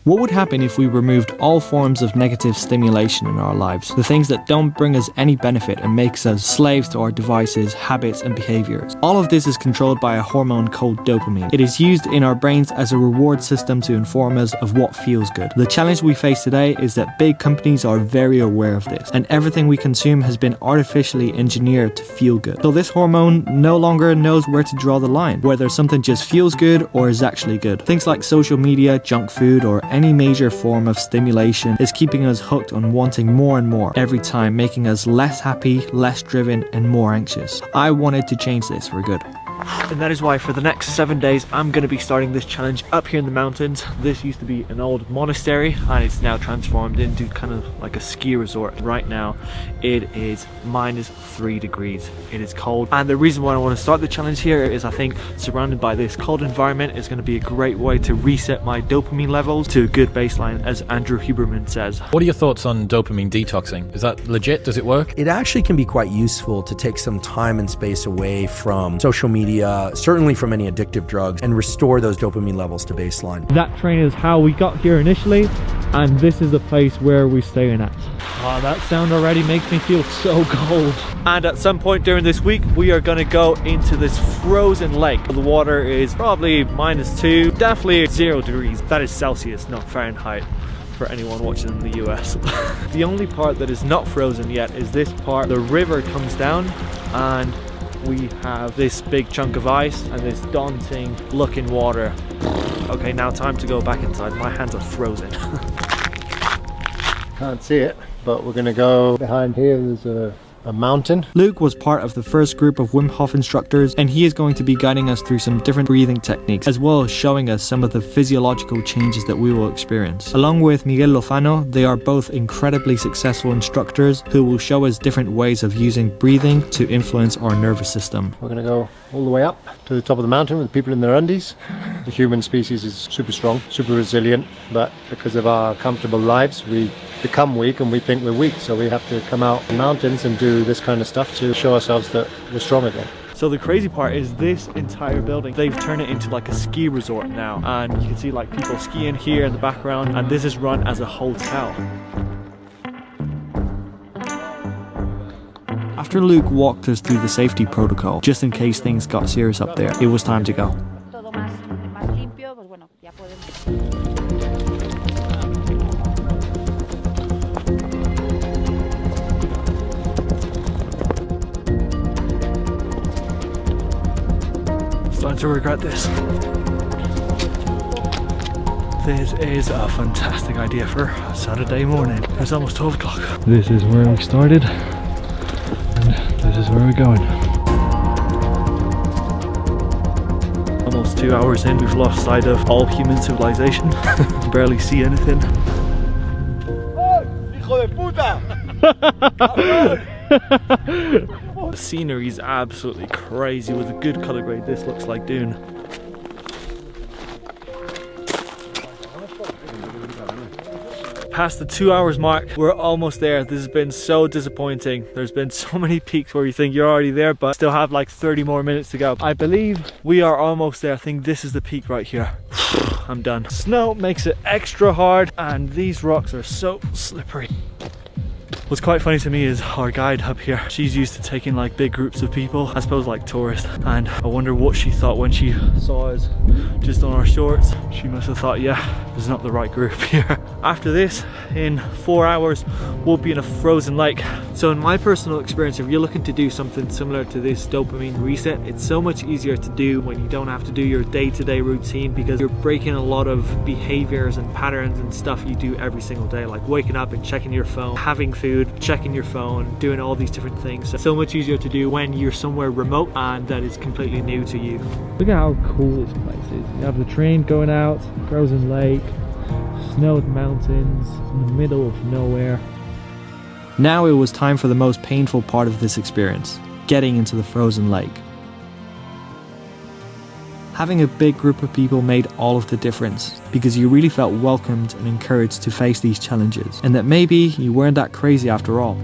What would happen if we removed all forms of negative stimulation in our lives? The things that don't bring us any benefit and makes us slaves to our devices, habits and behaviors. All of this is controlled by a hormone called dopamine. It is used in our brains as a reward system to inform us of what feels good. The challenge we face today is that big companies are very aware of this, and everything we consume has been artificially engineered to feel good. So this hormone no longer knows where to draw the line, whether something just feels good or is actually good. Things like social media, junk food, or any major form of stimulation is keeping us hooked on wanting more and more every time, making us less happy, less driven, and more anxious. I wanted to change this for good. And that is why for the next 7 days I'm going to be starting this challenge up here in the mountains. This used to be an old monastery and it's now transformed into kind of like a ski resort. Right now it is -3 degrees. It is cold, and the reason why I want to start the challenge here is I think surrounded by this cold environment is going to be a great way to reset my dopamine levels to a good baseline, as Andrew Huberman says. What are your thoughts on dopamine detoxing? Is that legit? Does it work? It actually can be quite useful to take some time and space away from social media, certainly from any addictive drugs, and restore those dopamine levels to baseline. That train is how we got here initially, and this is the place where we're staying at. Oh, that sound already makes me feel so cold. And at some point during this week, we are going to go into this frozen lake. The water is probably -2, definitely 0 degrees. That is Celsius, not Fahrenheit, for anyone watching in the US. The only part that is not frozen yet is this part. The river comes down and we have this big chunk of ice and this daunting looking water. Okay, now time to go back inside. My hands are frozen. Can't see it, but we're gonna go behind here. There's a mountain. Luke was part of the first group of Wim Hof instructors, and he is going to be guiding us through some different breathing techniques, as well as showing us some of the physiological changes that we will experience. Along with Miguel Lozano, they are both incredibly successful instructors who will show us different ways of using breathing to influence our nervous system. We're gonna go all the way up to the top of the mountain with people in their undies. The human species is super strong, super resilient, but because of our comfortable lives, we become weak and we think we're weak. So we have to come out in mountains and do this kind of stuff to show ourselves that we're strong again. So the crazy part is this entire building, they've turned it into like a ski resort now, and you can see like people skiing here in the background, and this is run as a hotel. After Luke walked us through the safety protocol, just in case things got serious up there, it was time to go. Starting to regret this. This is a fantastic idea for a Saturday morning. It's almost 12 o'clock. This is where we started, and this is where we're going. Almost 2 hours in, we've lost sight of all human civilization. Barely see anything. The scenery is absolutely crazy. With a good color grade, this looks like Dune. Past the 2 hours mark, we're almost there. This has been so disappointing. There's been so many peaks where you think you're already there, but still have like 30 more minutes to go. I believe we are almost there. I think this is the peak right here. I'm done. Snow makes it extra hard, and these rocks are so slippery. What's quite funny to me is our guide up here. She's used to taking like big groups of people, I suppose like tourists, and I wonder what she thought when she saw us just on our shorts. She must have thought, yeah, this is not the right group here. After this, in 4 hours, we'll be in a frozen lake. So in my personal experience, if you're looking to do something similar to this dopamine reset, it's so much easier to do when you don't have to do your day-to-day routine, because you're breaking a lot of behaviors and patterns and stuff you do every single day, like waking up and checking your phone, having food, checking your phone, doing all these different things. So much easier to do when you're somewhere remote and that is completely new to you. Look at how cool this place is. You have the train going out, frozen lake, snowed mountains in the middle of nowhere. Now it was time for the most painful part of this experience, getting into the frozen lake. Having a big group of people made all of the difference, because you really felt welcomed and encouraged to face these challenges, and that maybe you weren't that crazy after all.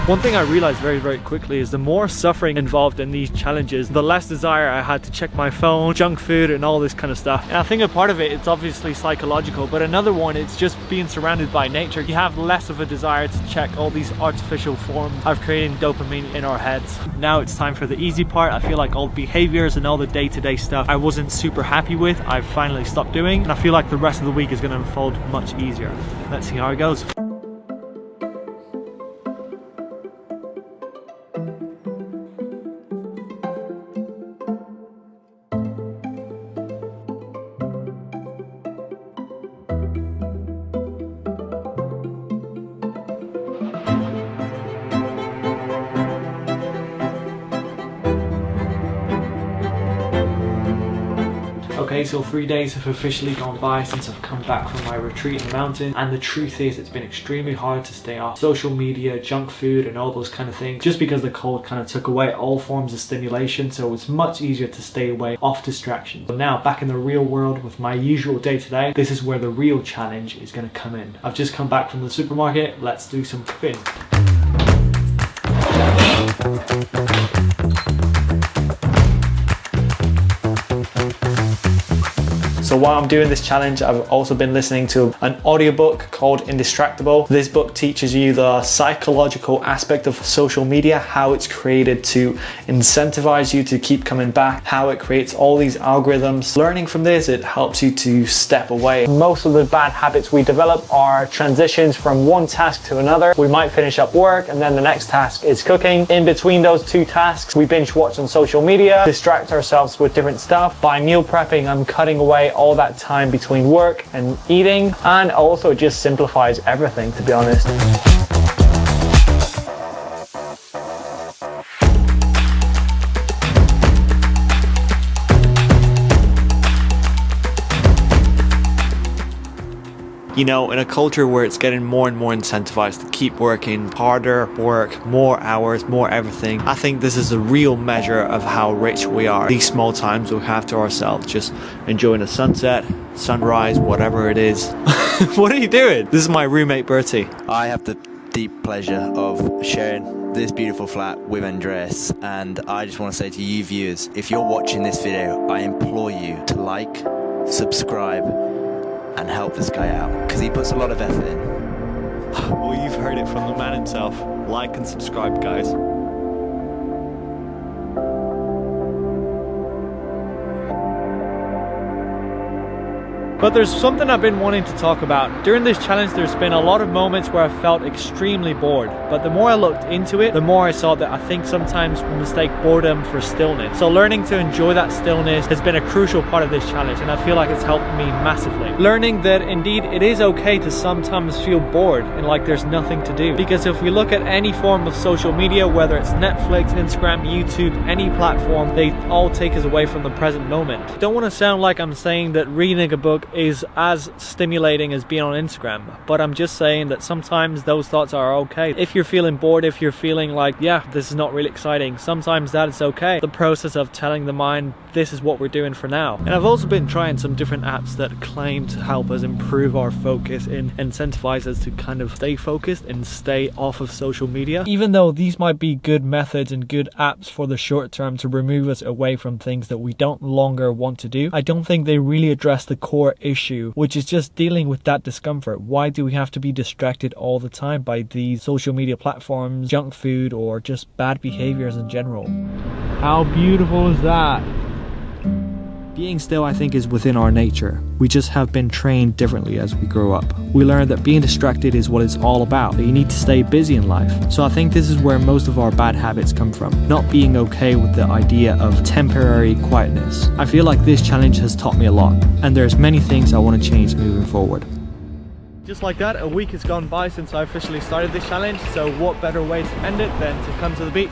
One thing I realized very, very quickly is the more suffering involved in these challenges, the less desire I had to check my phone, junk food, and all this kind of stuff. And I think a part of it, it's obviously psychological, but another one, it's just being surrounded by nature. You have less of a desire to check all these artificial forms of creating dopamine in our heads. Now it's time for the easy part. I feel like all the behaviors and all the day-to-day stuff I wasn't super happy with, I've finally stopped doing, and I feel like the rest of the week is going to unfold much easier. Let's see how it goes. Okay, so 3 days have officially gone by since I've come back from my retreat in the mountain, and the truth is it's been extremely hard to stay off social media, junk food, and all those kind of things, just because the cold kind of took away all forms of stimulation, so it's much easier to stay away off distractions. But now back in the real world with my usual day-to-day, this is where the real challenge is going to come in. I've just come back from the supermarket, let's do some cooking. So while I'm doing this challenge, I've also been listening to an audiobook called Indistractable. This book teaches you the psychological aspect of social media, how it's created to incentivize you to keep coming back, how it creates all these algorithms. Learning from this, it helps you to step away. Most of the bad habits we develop are transitions from one task to another. We might finish up work and then the next task is cooking. In between those two tasks, we binge watch on social media, distract ourselves with different stuff. By meal prepping, I'm cutting away all that time between work and eating, and also it just simplifies everything, to be honest. You know, in a culture where it's getting more and more incentivized to keep working harder, work more hours, more everything, I think this is a real measure of how rich we are. These small times we have to ourselves, just enjoying the sunset, sunrise, whatever it is. What are you doing? This is my roommate Bertie. I have the deep pleasure of sharing this beautiful flat with Andreas, and I just want to say to you viewers, if you're watching this video, I implore you to like, subscribe, and help this guy out, because he puts a lot of effort in. Well, you've heard it from the man himself. Like and subscribe, guys. But there's something I've been wanting to talk about. During this challenge, there's been a lot of moments where I felt extremely bored. But the more I looked into it, the more I saw that I think sometimes we mistake boredom for stillness. So learning to enjoy that stillness has been a crucial part of this challenge, and I feel like it's helped me massively. Learning that indeed it is okay to sometimes feel bored and like there's nothing to do. Because if we look at any form of social media, whether it's Netflix, Instagram, YouTube, any platform, they all take us away from the present moment. I don't want to sound like I'm saying that reading a book is as stimulating as being on Instagram, but I'm just saying that sometimes those thoughts are okay. If you're feeling bored, if you're feeling like, yeah, this is not really exciting, sometimes that is okay. The process of telling the mind, this is what we're doing for now. And I've also been trying some different apps that claim to help us improve our focus and incentivize us to kind of stay focused and stay off of social media. Even though these might be good methods and good apps for the short term to remove us away from things that we don't longer want to do, I don't think they really address the core issue, which is just dealing with that discomfort. Why do we have to be distracted all the time by these social media platforms, junk food, or just bad behaviors in general? How beautiful is that? Being still, I think, is within our nature. We just have been trained differently as we grow up. We learn that being distracted is what it's all about, that you need to stay busy in life. So I think this is where most of our bad habits come from, not being okay with the idea of temporary quietness. I feel like this challenge has taught me a lot, and there's many things I want to change moving forward. Just like that, a week has gone by since I officially started this challenge, so what better way to end it than to come to the beach?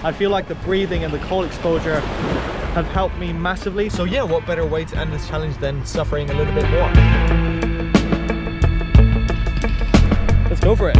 I feel like the breathing and the cold exposure have helped me massively. So yeah, what better way to end this challenge than suffering a little bit more? Let's go for it.